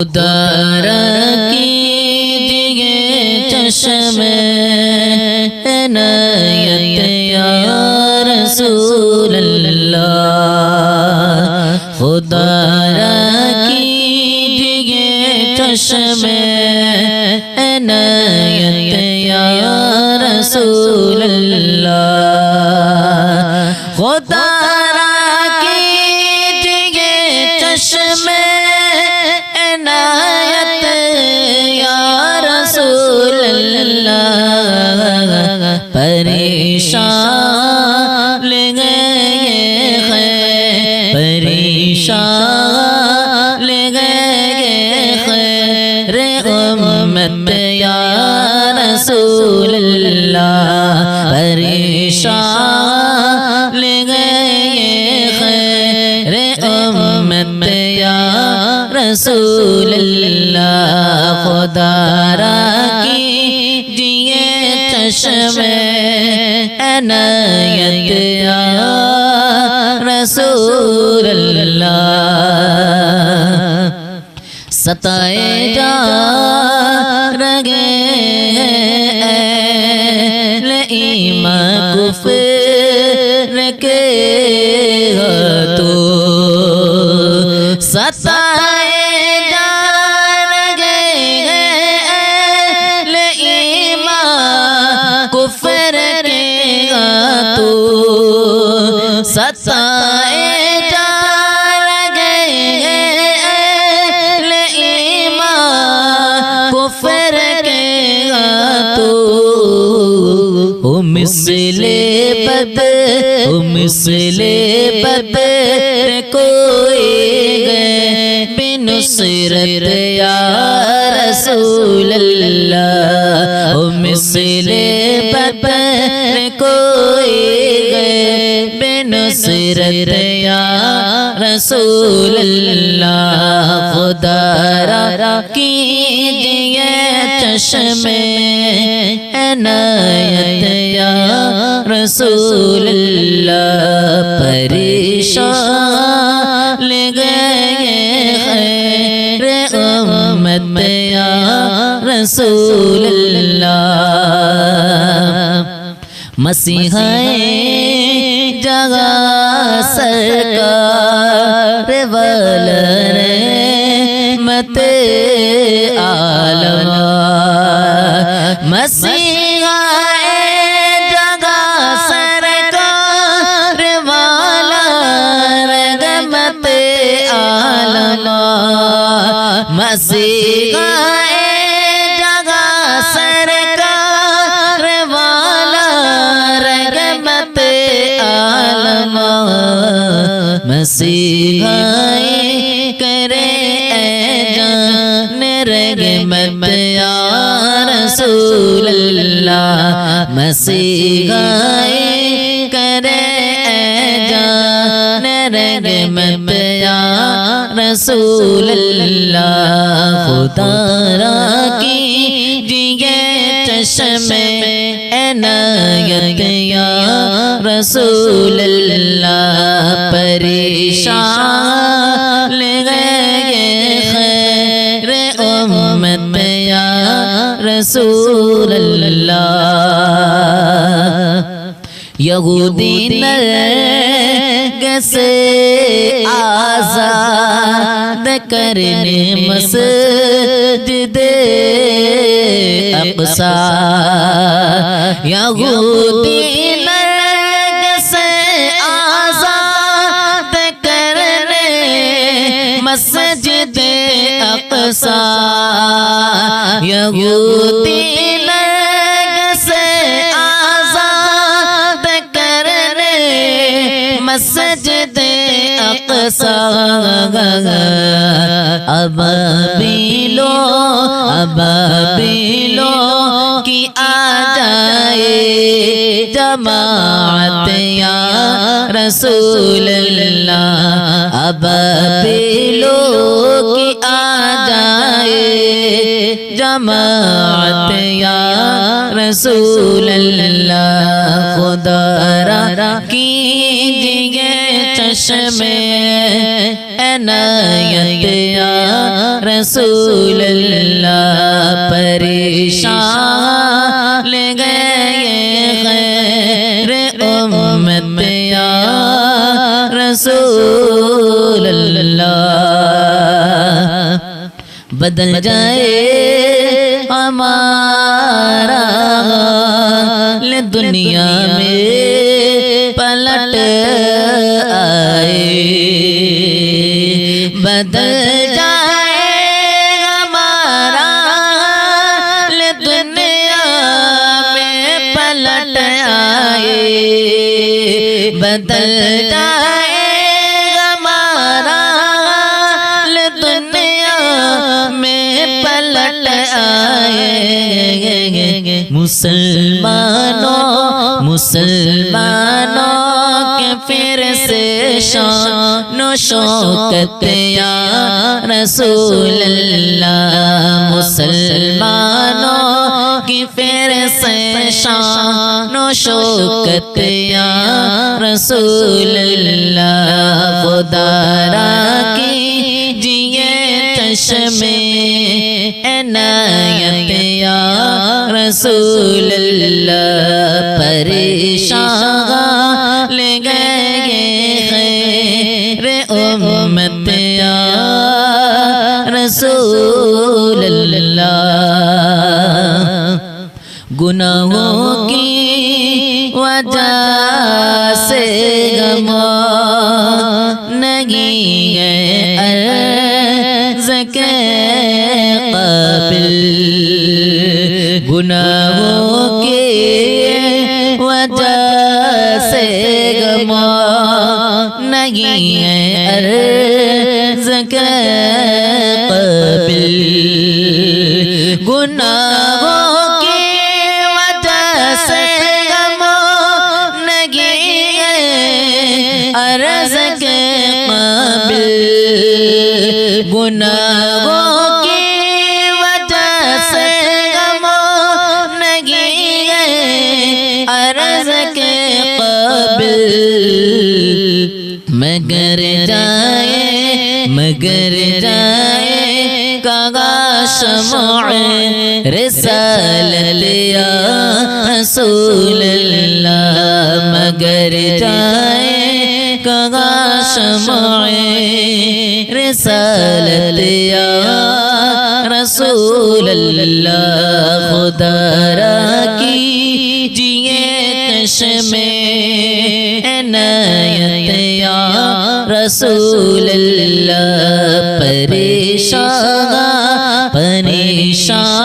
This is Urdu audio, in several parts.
خدا را کیجئے چشم عنایت یا رسول اللہ، خدا را کیجئے چشم عنایت یا رسول اللہ، خدا را کیجئے چشم عنایت یا رسول اللہ، پریشان لے گئے خیر، پریشان لے گئے خیر امت یا رسول اللہ، پریشان لے گئے خیر امت یا رسول اللہ، خدا را کیجئے چشم عنایت یا رسول اللہ، ستائے جا رہے اہل ایمان کفر کے ہاتھوں، ستائے جا رہے اہل ایمان کفر کے ہاتھوں، ستائے جا رہے اہل ایمان کفر کے ہاتھوں، مثل بدر کوئی گئے بنصرت یا رسول اللہ، مثل بدر کوئی گئے بنصرت یا رسول اللہ، خدا را کیجئے چشم عنایت یا رسول اللہ، پریشان لے گئے خیر امت یا رسول اللہ، مسیحائے جگہ سرکار والا رحمت عالم، مسیحائے جگہ سرکار والا رحمت عالم، مسیحائے جگہ سرکار والا رحمت عالم، مسیحائے کرے اے جان رحمت یا رسول اللہ، مسیحائے کرے اے جان رحمت یا رسول اللہ، خدا را کیجئے چشم عنایت یا رسول اللہ، پریشان لے گئے خیر امت یا رسول اللہ، یہودی نرگس آزاد کرنے مسجد اقصی، یہودی نرگس آزاد کرنے مسجد اقصی، یہودی نرگس آزاد کرنے مسجد اقصی، ابابیلوں کی آ جائے جماعت یا رسول اللہ، ابابیلوں کی آ جائے جماعت یا رسول اللہ، خدا را کیجئے چشم عنایت یا رسول اللہ پریشان لے گئے غیر امت یا رسول اللہ بدل جائے ہمارا حال دنیا میں پلٹ آئے بدل جائے ہمارا حال دنیا میں پلٹ آئے بدل جائے ہمارا حال دنیا میں پلٹ آئے مسلمانوں کے پھر سے شان و شوکت یا رسول اللہ مسلمانوں کی پھر سے شان و شوکت یا رسول اللہ خدا را کیجئے چشم عنایت یا رسول اللہ پریشان لے گئے خیر امت یا رسول اللہ گناہوں کی وجہ سے گما نہیں ہے عرض کے قابل گناہوں کی وجہ سے گما نہیں ہے عرض کے قابل گناہوں کی وجہ سے گما نہیں ہے عرض کے قابل گناہوں کی وجہ سے گما نہیں ہے عرض کے قابل مگر جائے کاغا شمع رسالت یا رسول اللہ مگر جائے کاغا شمع رسالت یا رسول اللہ خدا را کیجئے چشم عنایت یا رسول اللہ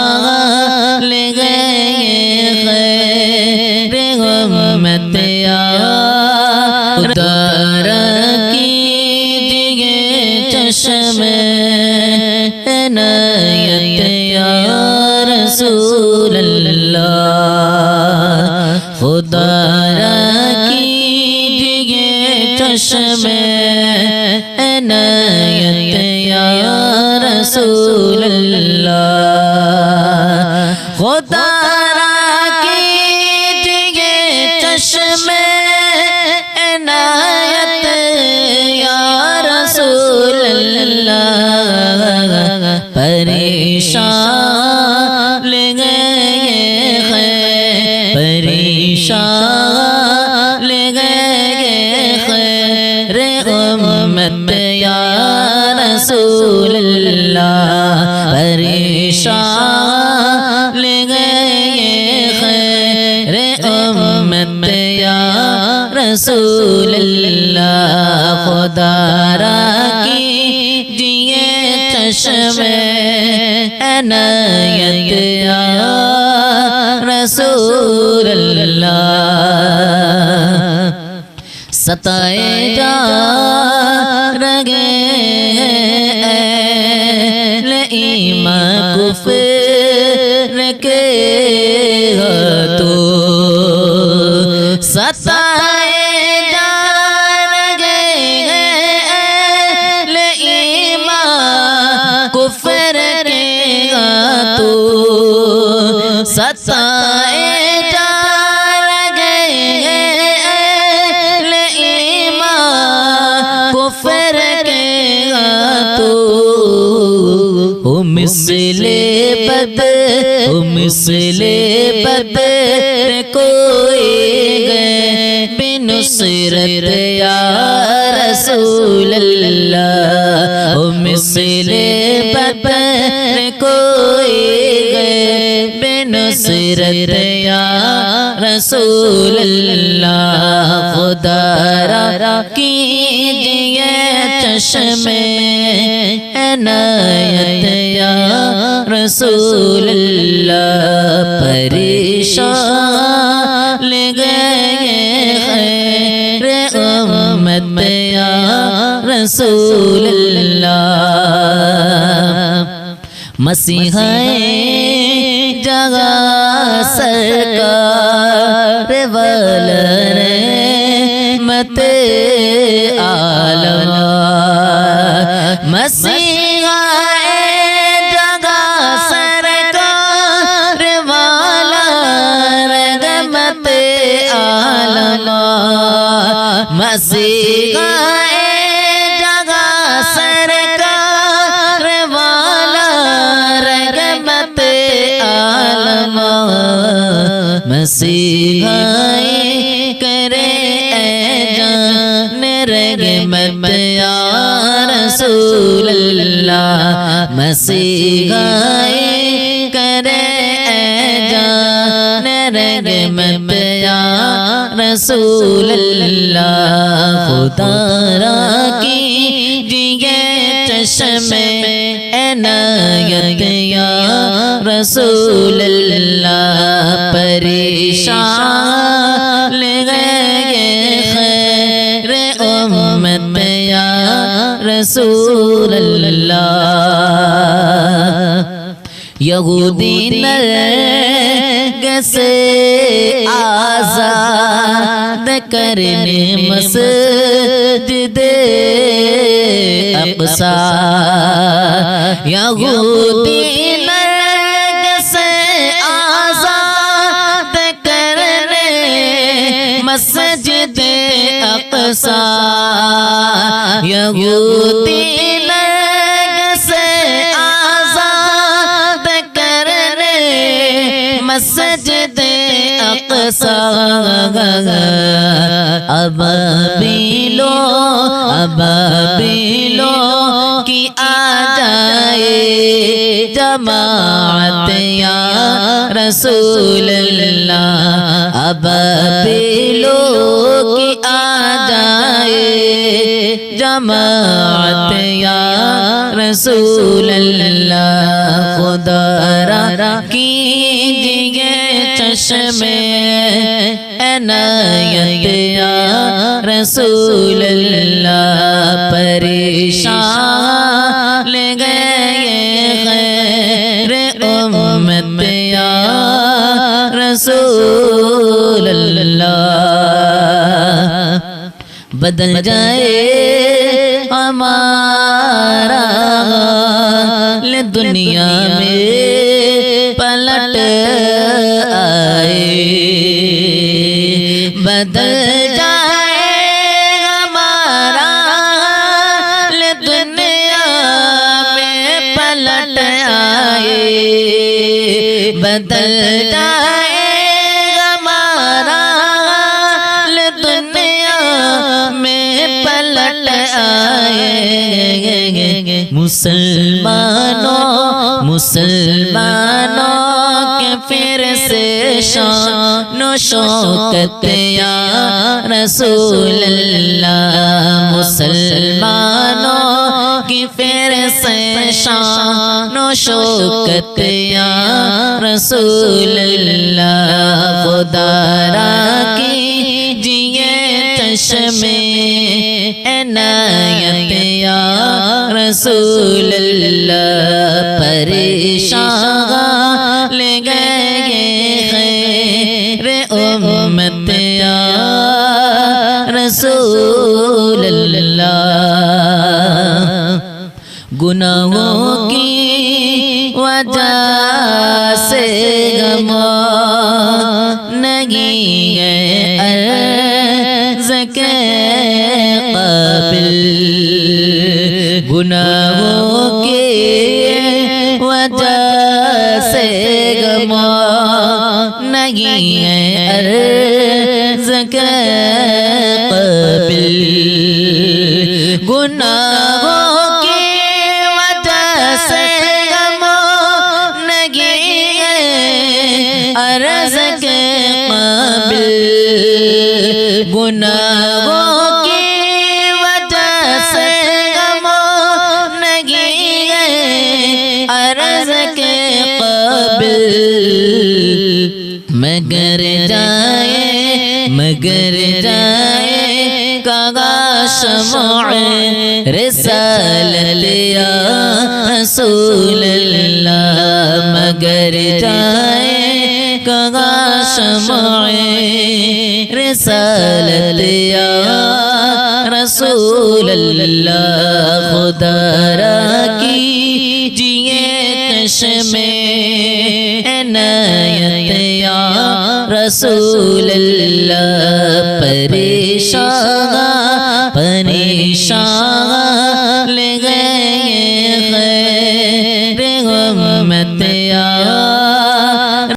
پریشان لے گئے غیر امت یا خدا را کیجئے چشم عنایت یا رسول اللہ خدا را کیجئے چشم عنایت یا رسول اللہ خدا را کیجئے چشم عنایت یا رسول اللہ پریشان لے گئے پریشان لے گئے خیر امت یا رسول اللہ پریشان لے گئے خیر امت یا رسول اللہ خدا را کیجئے چشم عنایت یا رسول اللہ ستائے جا رہے اہل ایمان کفر کے ہاتھوں ستائے جا رہے اہل ایمان کفر کے ہاتھوں ستائے جا کفر کے مثل بدر کوئی گئے بنصرت یا رسول اللہ مثل بدر کوئی گئے بنصرت یا رسول اللہ خدا را کیجئے چشم عنایت یا رسول اللہ پریشان لے گئے خیر امت یا رسول اللہ مسیحِ جگہ سرکار والرحمت عالم مسیحِ جگہ سرکار والرحمت عالم مسیحِ جگہ سرکار والرحمت عالم مسیحائی کرے اے جان رحمت یا رسول اللہ مسیحائی کرے اے جان رحمت یا رسول اللہ خدا را کیجئے چشم عنایت یا رسول اللہ پریشان لے گئے خیر امت یا رسول اللہ یہودی نرگس آزاد کرنے مسجد اقصی یہودی نرگس آزاد کرنے مسجد اقصی یہودی نرگس آزاد کرنے مسجد اقصی ابابیلو کی آ جائے جماعت یا رسول اللہ ابابیلو کی آ جائے جماعت یا رسول اللہ خدا را کیجئے چشم عنایت یا رسول اللہ پریشان لے گئے خیر امت یا رسول اللہ بدل جائے ہمارا حال دنیا میں پلٹ آئے بدل جائے ہمارا حال دنیا میں پلٹ آئے بدل جائے ہمارا حال دنیا میں پلٹ آئے مسلمانوں کے پھر سے شان و شوکت یا رسول اللہ مسلمانوں کی پھر سے شان و شوکت یا رسول اللہ خدا را کیجئے چشم عنایت یا رسول اللہ پریشان لے گئے خیر امت یا رسول اللہ گناہوں کی وجہ سے نہیں ہے عرض کے قابل گناہوں کی وجہ سے گما نہیں ہے عرض کے قابل گناہوں کی وجہ سے گما نہیں ہے عرض کے قابل گناہوں کی وجہ سے گما نہیں ہے عرض کے قابل مگر جائے کہا شمع رسالت یا رسول اللہ مگر جائے کہا شمع رسالت یا رسول اللہ خدا را کیجئے چشم عنایت یا رسول اللہ پریشان لے گئے